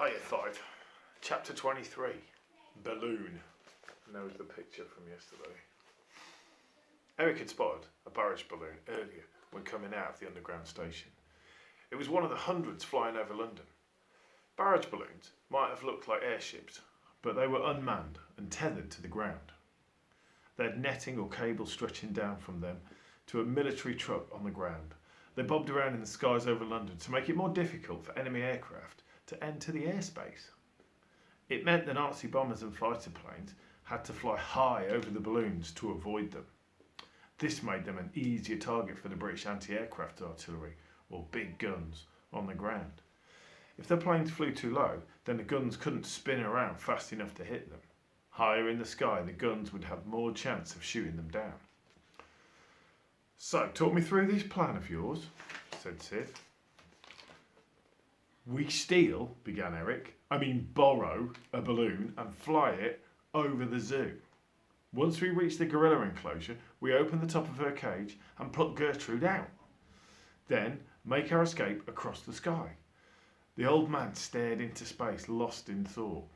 Hiya 5, Chapter 23, Balloon. And there was the picture from yesterday. Eric had spotted a barrage balloon earlier when coming out of the underground station. It was one of the hundreds flying over London. Barrage balloons might have looked like airships, but they were unmanned and tethered to the ground. They had netting or cable stretching down from them to a military truck on the ground. They bobbed around in the skies over London to make it more difficult for enemy aircraft to enter the airspace. It meant the Nazi bombers and fighter planes had to fly high over the balloons to avoid them. This made them an easier target for the British anti-aircraft artillery, or big guns, on the ground. If the planes flew too low, then the guns couldn't spin around fast enough to hit them. Higher in the sky, the guns would have more chance of shooting them down. So, talk me through this plan of yours, said Sid. We steal, began Eric, borrow a balloon and fly it over the zoo. Once we reach the gorilla enclosure, we open the top of her cage and put Gertrude out. Then make our escape across the sky. The old man stared into space, lost in thought.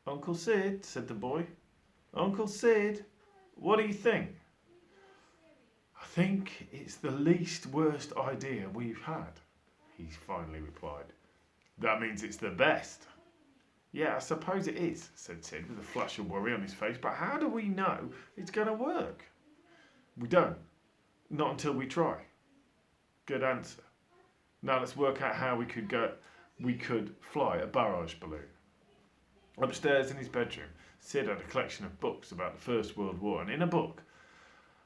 Uncle Sid, said the boy. Uncle Sid, what do you think? I think it's the least worst idea we've had, he finally replied. That means it's the best. Yeah, I suppose it is, said Sid with a flash of worry on his face, but how do we know it's going to work? We don't. Not until we try. Good answer. Now let's work out how we could fly a barrage balloon. Upstairs in his bedroom, Sid had a collection of books about the First World War, and in a book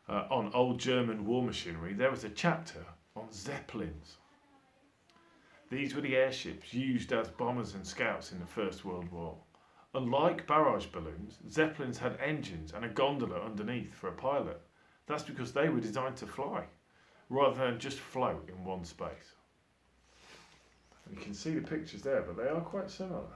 on old German war machinery, there was a chapter on Zeppelins. These were the airships used as bombers and scouts in the First World War. Unlike barrage balloons, Zeppelins had engines and a gondola underneath for a pilot. That's because they were designed to fly, rather than just float in one space. And you can see the pictures there, but they are quite similar.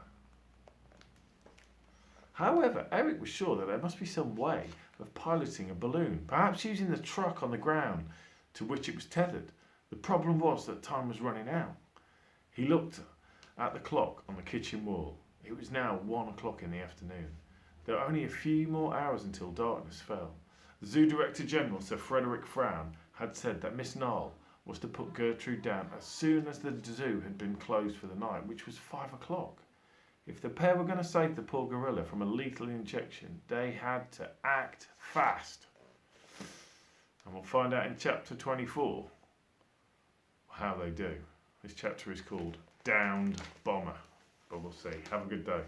However, Eric was sure that there must be some way of piloting a balloon, perhaps using the truck on the ground to which it was tethered. The problem was that time was running out. He looked at the clock on the kitchen wall. It was now 1 o'clock in the afternoon. There were only a few more hours until darkness fell. The Zoo Director General, Sir Frederick Frown, had said that Miss Nile was to put Gertrude down as soon as the zoo had been closed for the night, which was 5 o'clock. If the pair were going to save the poor gorilla from a lethal injection, they had to act fast. And we'll find out in chapter 24 how they do. This chapter is called Downed Bomber, but we'll see. Have a good day.